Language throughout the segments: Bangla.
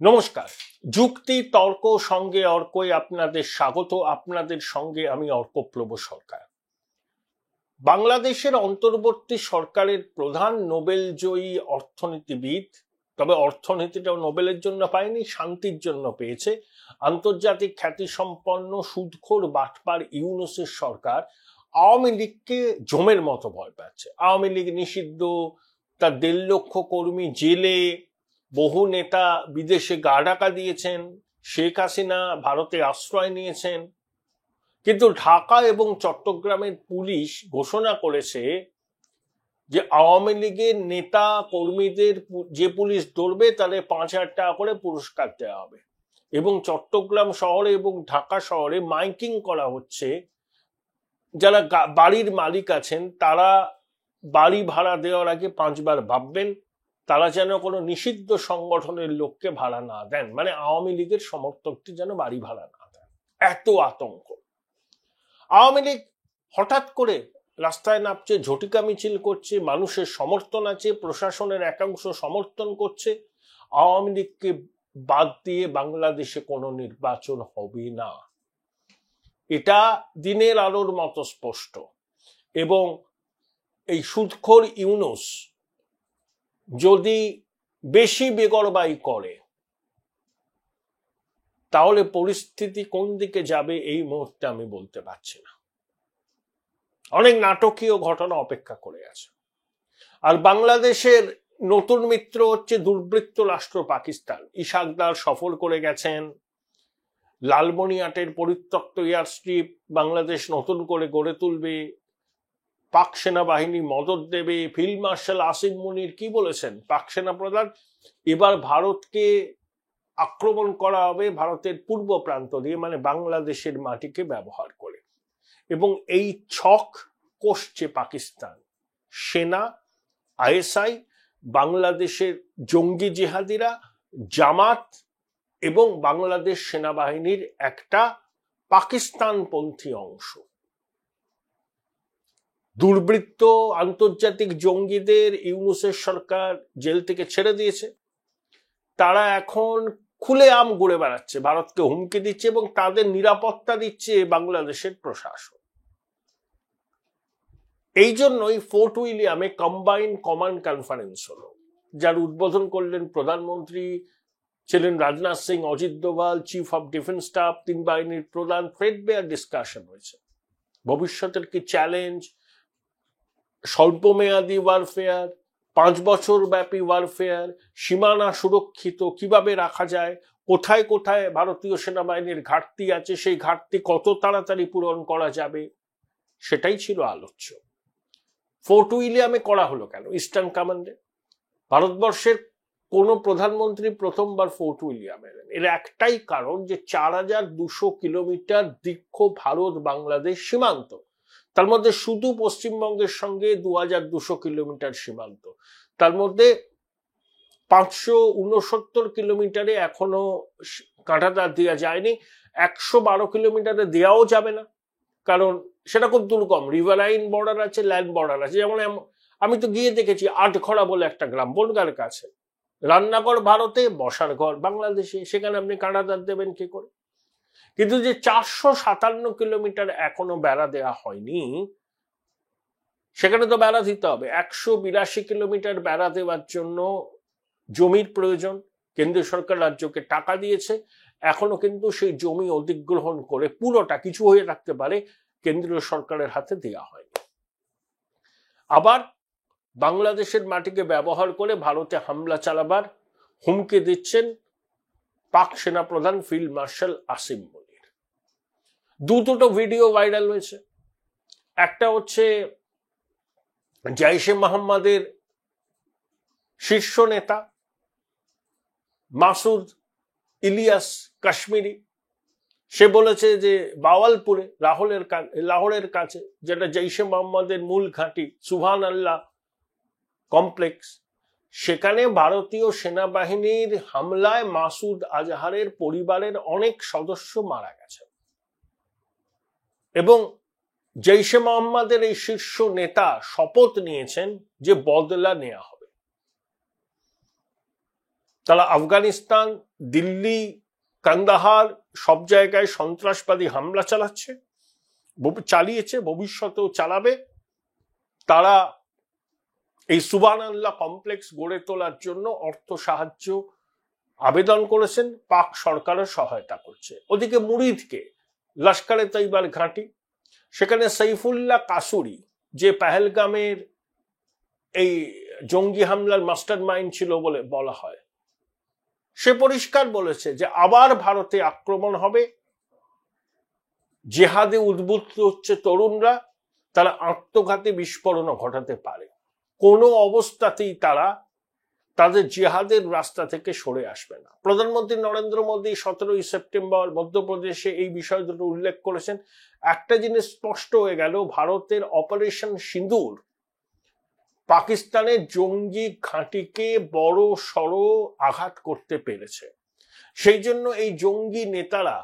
নমস্কার। যুক্তি তর্ক সঙ্গে অর্কই আপনাদের স্বাগত। আপনাদের সঙ্গে আমি অর্কপ্রভ সরকার। বাংলাদেশের অন্তর্বর্তী সরকারের প্রধান নোবেল জয়ী অর্থনীতিবিদ, তবে অর্থনীতিটাও নোবেলের জন্য পায়নি, শান্তির জন্য পেয়েছে, আন্তর্জাতিক খ্যাতিসম্পন্ন সুদখোর বাটপার ইউনূসের সরকার আওয়ামী লীগকে জমের মতো ভয় পাচ্ছে। আওয়ামী লীগ নিষিদ্ধ, তার 1.5 লক্ষ কর্মী জেলে, বহু নেতা বিদেশে গা ঢাকা দিয়েছেন, শেখ হাসিনা ভারতে আশ্রয় নিয়েছেন, কিন্তু ঢাকা এবং চট্টগ্রামের পুলিশ ঘোষণা করেছে যে আওয়ামী লীগের নেতা কর্মীদের যে পুলিশ ধরবে তাদের 5,000 টাকা করে পুরস্কার দেওয়া হবে। এবং চট্টগ্রাম শহরে এবং ঢাকা শহরে মাইকিং করা হচ্ছে, যারা বাড়ির মালিক আছেন তারা বাড়ি ভাড়া দেওয়ার আগে 5 বার ভাববেন, তারা যেন কোনো নিষিদ্ধ সংগঠনের লোককে ভাড়া না দেন, মানে আওয়ামী লীগের সমর্থকটি যেন বাড়ি ভাড়া না দেন। এত আতঙ্ক। আওয়ামী লীগ হঠাৎ করে রাস্তায় নামছে, ঝটিকা মিছিল করছে, মানুষের সমর্থন আছে, প্রশাসনের একাংশ সমর্থন করছে। আওয়ামী লীগকে বাদ দিয়ে বাংলাদেশে কোনো নির্বাচন হবে না, এটা দিনের আলোর মতো স্পষ্ট। এবং এই সুদখোর ইউনূস যদি বেশি বেগরবাই করে তাহলে পরিস্থিতি কোন দিকে যাবে এই মুহূর্তে আমি বলতে পারছি না। অনেক নাটকীয় ঘটনা অপেক্ষা করে আছে। আর বাংলাদেশের নতুন মিত্র হচ্ছে দুর্বৃত্ত রাষ্ট্র পাকিস্তান। ইশাকদার সফর করে গেছেন, লালমনিরহাটের পরিত্যক্ত এয়ারস্ট্রিপ বাংলাদেশ নতুন করে গড়ে তুলবে, পাক সেনাবাহিনী মদত দেবে। ফিল্ড মার্শাল আসিম মুনির কি বলেছেন, পাক সেনা প্রধান, এবার ভারতকে আক্রমণ করা হবে ভারতের পূর্ব প্রান্ত দিয়ে, মানে বাংলাদেশের মাটিকে ব্যবহার করে। এবং এই ছক কষছে পাকিস্তান সেনা, আইএসআই, বাংলাদেশের জঙ্গি জিহাদিরা, জামাত এবং বাংলাদেশ সেনাবাহিনীর একটা পাকিস্তানপন্থী অংশ। দুর্বৃত্ত আন্তর্জাতিক জঙ্গিদের ইউনূসের সরকার জেল থেকে ছেড়ে দিয়েছে। তারা এখন খুলেআম ঘুরে বেড়াচ্ছে, ভারতকে হুমকি দিচ্ছে এবং তাদের নিরাপত্তা দিচ্ছে বাংলাদেশের প্রশাসন। এই জন্যই ফোর্ট উইলিয়ামে কম্বাইন্ড কমান্ড কনফারেন্স হলো, যার উদ্বোধন করলেন প্রধানমন্ত্রী, ছিলেন Rajnath Singh, Ajit Doval, chief of defence staff, 3 বাহিনীর প্রধান। থ্রেডবেয়ার ডিসকাশন হয়েছে ভবিষ্যতের কি চ্যালেঞ্জ, স্বল্পমেয়াদী ওয়ারফেয়ার, 5 বছর ব্যাপী ওয়ারফেয়ার, সীমানা সুরক্ষিত কিভাবে রাখা যায়, কোথায় কোথায় ভারতীয় সেনাবাহিনীর ঘাটতি আছে, সেই ঘাটতি কত তাড়াতাড়ি পূরণ করা যাবে, সেটাই ছিল আলোচ্য। ফোর্ট উইলিয়ামে করা হলো কেন? ইস্টার্ন কমান্ডে ভারতবর্ষের কোন প্রধানমন্ত্রী প্রথমবার ফোর্ট উইলিয়ামে এলেন, এর একটাই কারণ যে 4,200 কিলোমিটার দীর্ঘ ভারত বাংলাদেশ সীমান্ত, তার মধ্যে শুধু পশ্চিমবঙ্গের সঙ্গে 2,200 কিলোমিটার সীমান্ত, তার মধ্যে 569 কিলোমিটারে এখনো কাঁটাতার দেওয়া যায়নি, 112 কিলোমিটারে দেওয়াও যাবে না, কারণ সেটা খুব দুর্গম। রিভারাইন বর্ডার আছে, ল্যান্ড বর্ডার আছে। যেমন আমি তো গিয়ে দেখেছি আটঘরা বলে একটা গ্রাম বনগাঁর কাছে, রান্নাঘর ভারতে, বসার ঘর বাংলাদেশে, সেখানে আপনি কাঁটাতার দেবেন কি করে? কিন্তু যে 457 কিলোমিটার এখনো বেড়া দেওয়া হয়নি, সেখানে তো বেড়া দিতে হবে। 182 কিলোমিটার বেড়া দেওয়ার জন্য জমির প্রয়োজন। কেন্দ্রীয় সরকার রাজ্যকে টাকা দিয়েছে, এখনো কিন্তু সেই জমি অধিগ্রহণ করে পুরোটা, কিছু হয়ে রাখতে পারে, কেন্দ্রীয় সরকারের হাতে দেওয়া হয়নি। আবার বাংলাদেশের মাটিকে ব্যবহার করে ভারতে হামলা চালাবার হুমকি দিচ্ছেন পাক সেনা প্রধান ফিল্ড মার্শাল আসিম মুনির। দুটো ভিডিও ভাইরাল হয়েছে। একটা হচ্ছে জৈশে মোহাম্মদের শীর্ষ নেতা মাসুদ ইলিয়াস কাশ্মীরি, সে বলেছে যে বাওয়ালপুরে, লাহোরের কাছে, যেটা জৈশে মোহাম্মদের মূল ঘাঁটি, সুবহান আল্লাহ কমপ্লেক্স, সেখানে ভারতীয় সেনাবাহিনীর হামলায় মাসুদ আজহারের পরিবারের অনেক সদস্য মারা গেছে। এবং জৈশে মোহাম্মদের এই শীর্ষ নেতা শপথ নিয়েছেন যে বদলা নেওয়া হবে। তারা আফগানিস্তান, দিল্লি, কান্দাহার সব জায়গায় সন্ত্রাসবাদী হামলা চালিয়েছে, ভবিষ্যতেও চালাবে। তারা এই সুবহানাল্লাহ কমপ্লেক্স গড়ে তোলার জন্য অর্থ সাহায্য আবেদন করেছেন, পাক সরকারও সহায়তা করছে। ওদিকে মুরিদকে লস্করে তৈবার ঘাঁটি, সেখানে সাইফুল্লাহ কাসুরি যে পেহেলগামের এই জঙ্গি হামলার মাস্টার মাইন্ড ছিল বলে বলা হয়, সে পরিষ্কার বলেছে যে আবার ভারতে আক্রমণ হবে, জেহাদে উদ্বুদ্ধ হচ্ছে তরুণরা, তারা আত্মঘাতী বিস্ফোরণও ঘটাতে পারে। কোনো অবস্থাতেই তারা তাদের জিহাদের রাস্তা থেকে সরে আসবে না। প্রধানমন্ত্রী নরেন্দ্র মোদী 17 সেপ্টেম্বর মধ্যপ্রদেশে এই বিষয় দুটো উল্লেখ করেছেন। একটা জিনিস স্পষ্ট হয়ে গেল, ভারতের অপারেশন সিঁদুর পাকিস্তানের জঙ্গি ঘাঁটিকে বড় সড় আঘাত করতে পেরেছে। সেই জন্য এই জঙ্গি নেতারা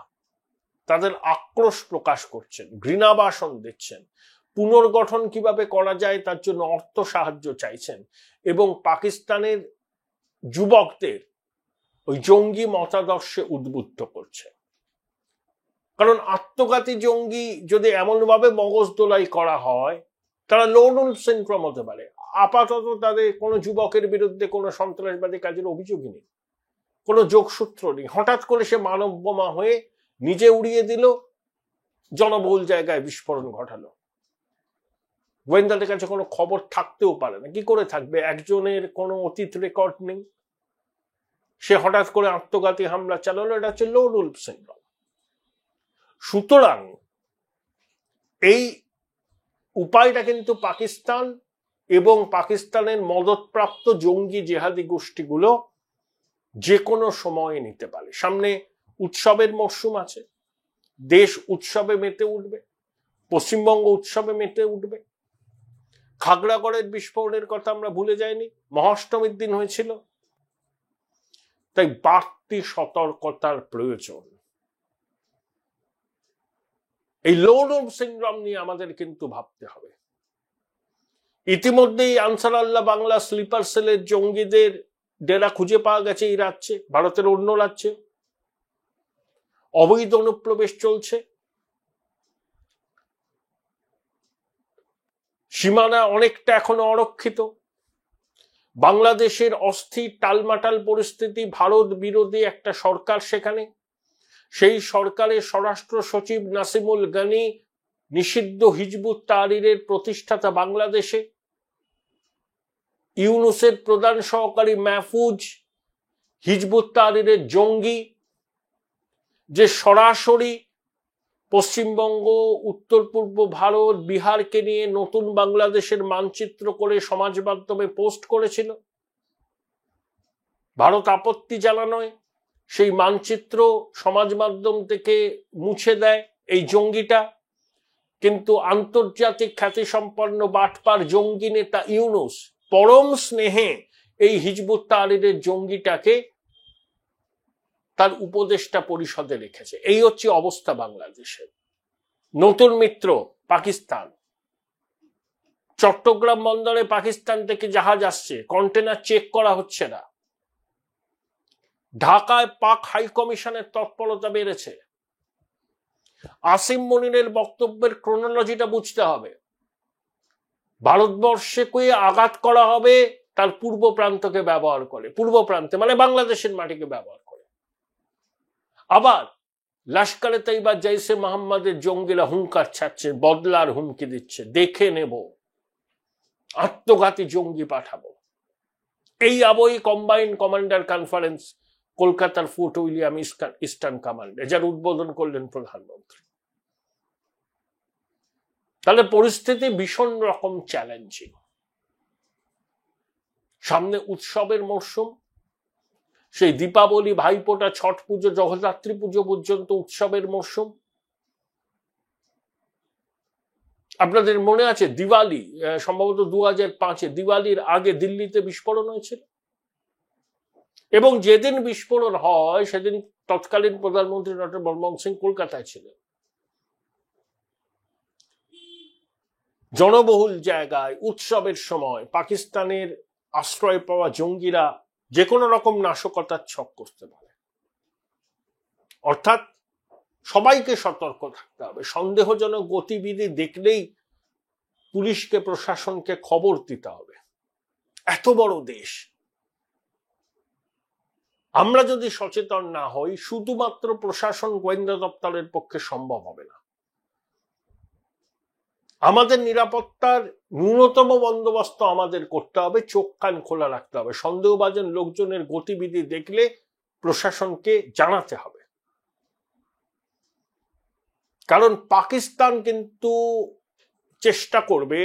তাদের আক্রোশ প্রকাশ করছেন, ঘৃণাভাষণ দিচ্ছেন, পুনর্গঠন কিভাবে করা যায় তার জন্য অর্থ সাহায্য চাইছেন, এবং পাকিস্তানের যুবকদের ওই জঙ্গি মতাদর্শে উদ্বুদ্ধ করছে। কারণ আত্মঘাতী জঙ্গি যদি এমনভাবে মগজ দোলাই করা হয়, তারা লোন উলফ সিনড্রোম হতে পারে। আপাতত তাদের কোনো যুবকের বিরুদ্ধে কোনো সন্ত্রাসবাদী কাজের অভিযোগই নেই, কোনো যোগসূত্র নেই। হঠাৎ করে সে মানব বোমা হয়ে নিজে উড়িয়ে দিল, জনবহুল জায়গায় বিস্ফোরণ ঘটালো। গোয়েন্দাদের কাছে কোনো খবর থাকতেও পারে না। কি করে থাকবে? একজনের কোনো অতীত রেকর্ড নেই, সে হঠাৎ করে আত্মঘাতী হামলা চালালো। এটা হচ্ছে লোন উলফ সিনড্রোম। সুতরাং এই উপায়টা কিন্তু পাকিস্তান এবং পাকিস্তানের মদতপ্রাপ্ত জঙ্গি জেহাদি গোষ্ঠীগুলো যে কোনো সময়ে নিতে পারে। সামনে উৎসবের মরশুম আছে, দেশ উৎসবে মেতে উঠবে, পশ্চিমবঙ্গ উৎসবে মেতে উঠবে। খাগড়াগড়ের বিস্ফোরণের কথা আমরা ভুলে যাইনি, মহাষ্টমীর দিন হয়েছিল। তাই বাড়তি সতর্কতার প্রয়োজন। এই লোন উলফ সিনড্রোম নিয়ে আমাদের কিন্তু ভাবতে হবে। ইতিমধ্যেই আনসার আল্লাহ বাংলা স্লিপার সেলের জঙ্গিদের ডেরা খুঁজে পাওয়া গেছে এই রাজ্যে, ভারতের অন্য রাজ্যে। অবৈধ অনুপ্রবেশ চলছে, সীমানা অনেকটা এখনো অরক্ষিত। বাংলাদেশের অস্থির টালমাটাল পরিস্থিতি, ভারত বিরোধী একটা সরকার সেখানে। সেই সরকারের স্বরাষ্ট্র সচিব নাসিমুল গানি নিষিদ্ধ হিজবুত তাহরিরের প্রতিষ্ঠাতা বাংলাদেশে, ইউনুসের প্রধান সহকারী মাহফুজ হিজবুত তাহরিরের জঙ্গি, যে সরাসরি পশ্চিমবঙ্গ, উত্তর পূর্ব ভারত, বিহারকে নিয়ে নতুন বাংলাদেশের মানচিত্র করে সমাজ মাধ্যমে পোস্ট করেছিল। ভারত আপত্তি জানানোয় সেই মানচিত্র সমাজ মাধ্যম থেকে মুছে দেয় এই জঙ্গিটা। কিন্তু আন্তর্জাতিক খ্যাতিসম্পন্ন বাটপার জঙ্গি নেতা ইউনুস পরম স্নেহে এই হিজবুত তাহরিরের জঙ্গিটাকে তার উপদেষ্টা পরিষদে রেখেছে। এই হচ্ছে অবস্থা বাংলাদেশের। নতুন মিত্র পাকিস্তান। চট্টগ্রাম বন্দরে পাকিস্তান থেকে জাহাজ আসছে, কন্টেনার চেক করা হচ্ছে না। ঢাকায় পাক হাই কমিশনের তৎপরতা বেড়েছে। আসিম মনিরের বক্তব্যের ক্রোনোলজিটা বুঝতে হবে। ভারতবর্ষকে আঘাত করা হবে তার পূর্ব প্রান্তকে ব্যবহার করে, পূর্ব প্রান্তে মানে বাংলাদেশের মাটিকে ব্যবহার করে। আবার লস্করে তৈবা জৈশে মোহাম্মদের জঙ্গিরা হুঙ্কার ছাড়ছে, বদলার হুমকি দিচ্ছে, দেখে নেব, আত্মঘাতী জঙ্গি পাঠাবো। এই আবহে কম্বাইন্ড কমান্ডার কনফারেন্স কলকাতার ফোর্ট উইলিয়াম ইস্টার্ন কমান্ডে, যার উদ্বোধন করলেন প্রধানমন্ত্রী। তাহলে পরিস্থিতি ভীষণ রকম চ্যালেঞ্জিং। সামনে উৎসবের মরশুম, সেই দীপাবলি, ভাইফোঁটা, ছট পুজো, জগদ্ধাত্রী পুজো পর্যন্ত উৎসবের মরশুম। আপনাদের মনে আছে দিওয়ালি, সম্ভবত 2005-এ দিওয়ালির আগে দিল্লিতে বিস্ফোরণ হয়েছিল, এবং যেদিন বিস্ফোরণ হয় সেদিন তৎকালীন প্রধানমন্ত্রী ডক্টর মনমোহন সিং কলকাতায় ছিলেন। জনবহুল জায়গায় উৎসবের সময় পাকিস্তানের আশ্রয় পাওয়া জঙ্গিরা যে কোনো রকম নাশকতার ছক করতে পারে। অর্থাৎ সবাইকে সতর্ক থাকতে হবে। সন্দেহজনক গতিবিধি দেখলেই পুলিশকে, প্রশাসনকে খবর দিতে হবে। এত বড় দেশ, আমরা যদি সচেতন না হই, শুধুমাত্র প্রশাসন, গোয়েন্দা দপ্তরের পক্ষে সম্ভব হবে না। আমাদের নিরাপত্তার ন্যূনতম বন্দোবস্ত আমাদের করতে হবে, চোখ কান খোলা রাখতে হবে। সন্দেহভাজন লোকজনের গতিবিধি দেখলে প্রশাসনকে জানাতে হবে। কারণ পাকিস্তান কিন্তু চেষ্টা করবে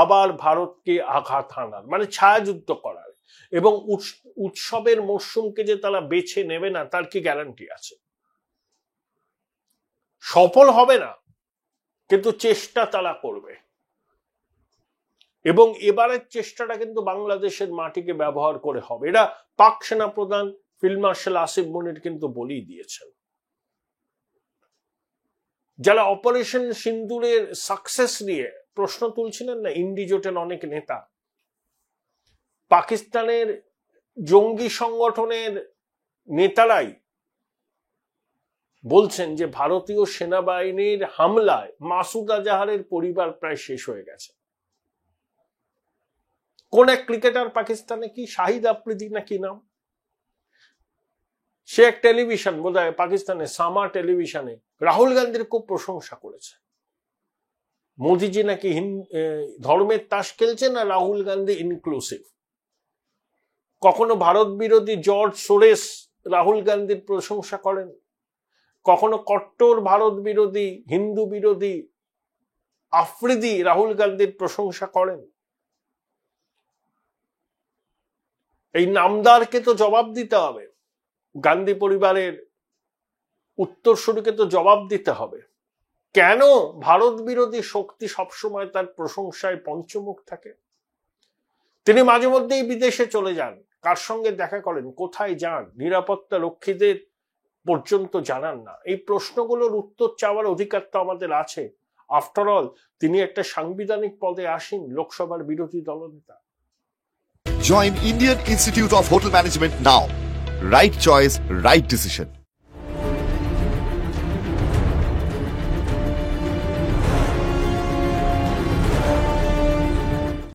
আবার ভারতকে আঘাত হানার, মানে ছায়াযুদ্ধ করার, এবং উৎসবের মরশুমকে যে তারা বেছে নেবে না তার কি গ্যারান্টি আছে? সফল হবে না, কিন্তু চেষ্টা তারা করবে। এবং এবারের চেষ্টাটা কিন্তু বাংলাদেশের মাটিকে ব্যবহার করে হবে। এটা পাক সেনা প্রধান ফিল্ড মার্শাল আসিফ মনির কিন্তু বলেই দিয়েছেন। যারা অপারেশন সিন্দুরের সাকসেস নিয়ে প্রশ্ন তুলছিলেন না, ইন্ডি জোটের অনেক নেতা, পাকিস্তানের জঙ্গি সংগঠনের নেতারাই বলছেন যে ভারতীয় সেনাবাহিনীর হামলায় মাসুদ আজহারের পরিবার প্রায় শেষ হয়ে গেছে। কোন এক ক্রিকেটার পাকিস্তানে, কি শাহিদ আফ্রিদি নাকি নাম, সে এক টেলিভিশন, বোধহয় পাকিস্তানে সামা টেলিভিশনে রাহুল গান্ধীর খুব প্রশংসা করেছে। মোদিজি নাকি ধর্মের তাস খেলছে না, রাহুল গান্ধী ইনক্লুসিভ। কখনো ভারত বিরোধী জর্জ সোরেস রাহুল গান্ধীর প্রশংসা করেন, কখনো কট্টর ভারত বিরোধী, হিন্দু বিরোধী আফ্রিদি রাহুল গান্ধীর প্রশংসা করেন। এই নামদারকে তো জবাব দিতে হবে, গান্ধী পরিবারের উত্তরসূরিকে তো জবাব দিতে হবে। কেন ভারত বিরোধী শক্তি সবসময় তার প্রশংসায় পঞ্চমুখ থাকে? তিনি মাঝে মধ্যেই বিদেশে চলে যান, কার সঙ্গে দেখা করেন, কোথায় যান, নিরাপত্তা রক্ষীদের পর্যন্ত জানান না। এই প্রশ্নগুলোর উত্তর চাওয়ার অধিকার তো আমাদের আছে। আফটার অল তিনি একটা সাংবিধানিক পদে আসেন, লোকসভার বিরোধী দলনেতা। Join Indian Institute of Hotel Management now. Right choice, right decision.